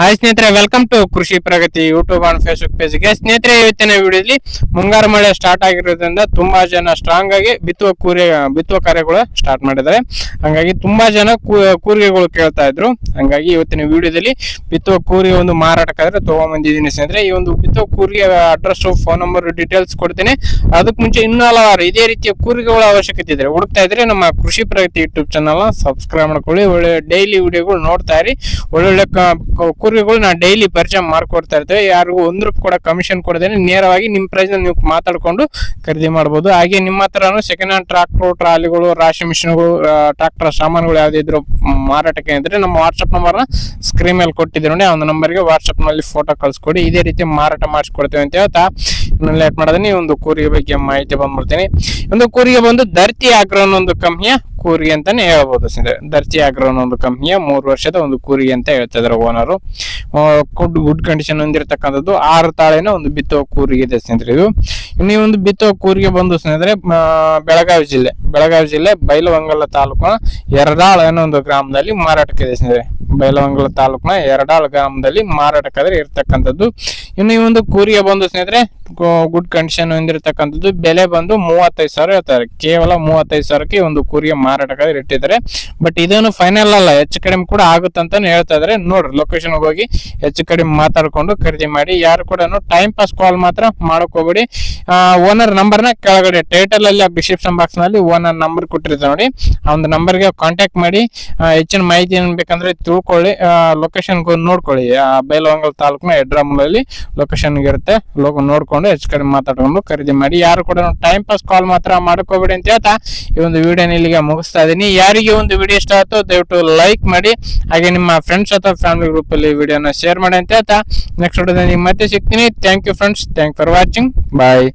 Hi ಸ್ನೇಹಿತರೆ, welcome to ಕೃಷಿ ಪ್ರಗತಿ YouTube and Facebook ಪೇಜ್ಗೆ. ಸ್ನೇಹಿತರೆ, ಇವತ್ತಿನ ವಿಡಿಯೋದಲ್ಲಿ ಮುಂಗಾರು ಮಳೆ ಸ್ಟಾರ್ಟ್ ಆಗಿರೋದ್ರಿಂದ ತುಂಬಾ ಜನ ಸ್ಟ್ರಾಂಗ್ ಆಗಿ ಬಿತ್ತುವ ಕಾರ್ಯಗಳು ಸ್ಟಾರ್ಟ್ ಮಾಡಿದ್ದಾರೆ. ಹಂಗಾಗಿ ತುಂಬಾ ಜನ ಕೂರಿಗೆಗಳು ಕೇಳ್ತಾ ಇದ್ರು. ಹಂಗಾಗಿ ಇವತ್ತಿನ ವಿಡಿಯೋದಲ್ಲಿ ಬಿತ್ತುವ ಕೂರಿಗೆ ಒಂದು ಮಾರಾಟಕ್ಕಾದ್ರೆ ತಗೊಂಡ್ಬಂದಿದ್ದೀನಿ ಸ್ನೇಹಿತರೆ. ಈ ಒಂದು ಬಿತ್ತುವ ಕೂರಿಗೆ ಅಡ್ರೆಸ್, ಫೋನ್ ನಂಬರ್, ಡೀಟೇಲ್ಸ್ ಕೊಡ್ತೀನಿ. ಅದಕ್ಕೆ ಮುಂಚೆ ಇನ್ನೂ ಹಲವಾರು ಇದೇ ರೀತಿಯ ಕೂರಿಗೆಗಳ ಅವಶ್ಯಕತೆ ಇದ್ರೆ ಹುಡುಕ್ತಾ ಇದ್ರೆ ನಮ್ಮ ಕೃಷಿ ಪ್ರಗತಿ ಯೂಟ್ಯೂಬ್ ಚಾನಲ್ ಸಬ್ಸ್ಕ್ರೈಬ್ ಮಾಡ್ಕೊಳ್ಳಿ. ಒಳ್ಳೆ ಡೈಲಿ ವಿಡಿಯೋಗಳು ನೋಡ್ತಾ ಇರಿ. ಒಳ್ಳೊಳ್ಳೆ ಕೂರಿಗೆಗಳು ನಾವು ಡೈಲಿ ಪರಿಚಯ ಮಾಡ್ಕೊಡ್ತಾ ಇರ್ತೇವೆ. ಯಾರಿಗೂ ₹1 ಕೂಡ ಕಮಿಷನ್ ಕೊಡದೇನೆ ನೇರವಾಗಿ ನಿಮ್ಮ ಪ್ರೈಸ್ ನೀವು ಮಾತಾಡ್ಕೊಂಡು ಖರೀದಿ ಮಾಡಬಹುದು. ಹಾಗೆ ನಿಮ್ಮ ಹತ್ರನು ಸೆಕೆಂಡ್ ಹ್ಯಾಂಡ್ ಟ್ರಾಕ್ಟರ್, ಟ್ರಾಲಿಗಳು, ರಾಶಿ ಮಿಷನ್ಗಳು, ಟ್ರಾಕ್ಟರ್ ಸಾಮಾನುಗಳು ಯಾವ್ದಿದ್ರು ಮಾರಾಟಕ್ಕೆ ಇದ್ರೆ ನಮ್ಮ ವಾಟ್ಸ್ಆಪ್ ನಂಬರ್ ಸ್ಕ್ರೀನ್ ಮೇಲೆ ಕೊಟ್ಟಿದ್ದೀವಿ ನೋಡಿ. ಆ ಒಂದು ನಂಬರ್ಗೆ ವಾಟ್ಸ್ಆಪ್ ನಲ್ಲಿ ಫೋಟೋ ಕಳ್ಸಿಕೊಡಿ. ಇದೇ ರೀತಿ ಮಾರಾಟ ಮಾಡಿಸ್ಕೊಡ್ತೇವೆ ಅಂತ ಹೇಳ್ತಾ ಇನ್ನು ಲೇಟ್ ಮಾಡೋದನ್ನ ಈ ಒಂದು ಕೂರಿಗೆ ಬಗ್ಗೆ ಮಾಹಿತಿ ಬಂದ್ಬಿಡ್ತೀನಿ. ಒಂದು ಕೂರಿಗೆ ಬಂದು ಧರ್ತಿ ಆಗ್ರೋ ಅನ್ನೋ ಒಂದು ಕಂಪ್ನಿಯ ಕೂರಿಗೆ ಅಂತಾನೆ ಹೇಳ್ಬೋದು ಸ್ನೇಹಿತರೆ. ಧರ್ತಿ ಆಗ್ರೋ ಅನ್ನೋ ಒಂದು ಕಂಪ್ನಿಯ 3 ವರ್ಷದ ಒಂದು ಕೂರಿಗೆ ಅಂತ ಹೇಳ್ತಾ ಇದ್ರು ಓನರು. ಗುಡ್ ಕಂಡೀಷನ್ ಹೊಂದಿರತಕ್ಕಂಥದ್ದು 6 ತಾಳಿನ ಒಂದು ಬಿತ್ತುವ ಕೂರಿಗೆ ಇದೆ ಸ್ನೇಹಿತರೆ. ಇದು ಇನ್ನು ಒಂದು ಬಿತ್ತುವ ಕೂರಿಗೆ ಬಂದು ಸ್ನೇಹಿತರೆ ಬೆಳಗಾವಿ ಜಿಲ್ಲೆ ಬೈಲಹೊಂಗಲ ತಾಲೂಕಿನ ಯರದಾಳ ಅನ್ನೋ ಒಂದು ಗ್ರಾಮದಲ್ಲಿ ಮಾರಾಟಕ್ಕಿದೆ ಸ್ನೇಹಿತರೆ. ಬೈಲಹೊಂಗಲ ತಾಲೂಕಿನ ಯರದಾಳ ಗ್ರಾಮದಲ್ಲಿ ಮಾರಾಟಕ್ಕಾದ್ರೆ ಇರ್ತಕ್ಕಂಥದ್ದು. ಇನ್ನು ಈ ಒಂದು ಕೂರಿಗೆ ಬಂದು ಸ್ನೇಹಿತರೆ ಗುಡ್ ಕಂಡೀಷನ್ ಹೊಂದಿರತಕ್ಕಂಥದ್ದು. ಬೆಲೆ ಬಂದು 35,000 ಹೇಳ್ತಾರೆ. ಕೇವಲ 35,000ಕ್ಕೆ ಒಂದು ಕೂರಿಗೆ ಮಾರಾಟಕ್ಕಾದ್ರೆ ಇಟ್ಟಿದ್ದಾರೆ. ಬಟ್ ಇದನ್ನು ಫೈನಲ್ ಅಲ್ಲ, ಹೆಚ್ಚು ಕಡಿಮೆ ಕೂಡ ಆಗುತ್ತಂತಾನೆ ಹೇಳ್ತಾ ಇದಾರೆ. ನೋಡ್ರಿ, ಲೊಕೇಶನ್ ಹೋಗಿ ಹೆಚ್ಚು ಕಡಿಮೆ ಮಾತಾಡ್ಕೊಂಡು ಖರೀದಿ ಮಾಡಿ. ಯಾರು ಕೂಡ ಟೈಮ್ ಪಾಸ್ ಕಾಲ್ ಮಾತ್ರ ಮಾಡಕ್ ಹೋಗ್ಬೇಡಿ. ಓನರ್ ನಂಬರ್ನ ಕೆಳಗಡೆ ಟೈಟಲ್ ಅಲ್ಲಿ ಡಿಸ್ಕ್ರಿಪ್ಷನ್ ಬಾಕ್ಸ್ ನಲ್ಲಿ ಓನರ್ ನಂಬರ್ ಕೊಟ್ಟಿರ್ತಾರೆ ನೋಡಿ. ಆ ಒಂದು ನಂಬರ್ಗೆ ಕಾಂಟ್ಯಾಕ್ಟ್ ಮಾಡಿ ಹೆಚ್ಚಿನ ಮಾಹಿತಿ ಏನ್ ಬೇಕಂದ್ರೆ ತಿಳ್ಕೊಳ್ಳಿ. ಲೊಕೇಶನ್ ನೋಡ್ಕೊಳ್ಳಿ. ಬೈಲಹೊಂಗಲ ತಾಲೂಕಿನ ಯಡ್ರಾಮೂಲಲ್ಲಿ ಲೊಕೇಶನ್ ಇರುತ್ತೆ. ನೋಡ್ಕೊಂಡು ಹೆಚ್ಚು ಕಡಿಮೆ ಮಾತಾಡ್ಕೊಂಡು ಖರೀದಿ ಮಾಡಿ. ಯಾರು ಕೂಡ ಟೈಮ್ ಪಾಸ್ ಕಾಲ್ ಮಾತ್ರ ಮಾಡ್ಕೋಬೇಡಿ ಅಂತ ಹೇಳ್ತಾ ಈ ಒಂದು ವಿಡಿಯೋನ ಇಲ್ಲಿಗೆ ಮುಗಿಸ್ತಾ ಇದೀನಿ. ಯಾರಿಗೆ ಒಂದು ವಿಡಿಯೋ ಇಷ್ಟ ಆಯ್ತು ದಯವಿಟ್ಟು ಲೈಕ್ ಮಾಡಿ. ಹಾಗೆ ನಿಮ್ಮ ಫ್ರೆಂಡ್ಸ್ ಅಥವಾ ಫ್ಯಾಮಿಲಿ ಗ್ರೂಪ್ ಅಲ್ಲಿ ವಿಡಿಯೋನ ಶೇರ್ ಮಾಡಿ ಅಂತ ಹೇಳ್ತಾ ನೆಕ್ಸ್ಟ್ ವಿಡಿಯೋದಲ್ಲಿ ಮತ್ತೆ ಸಿಗ್ತೀನಿ. Thank you friends. Thank for watching. Bye.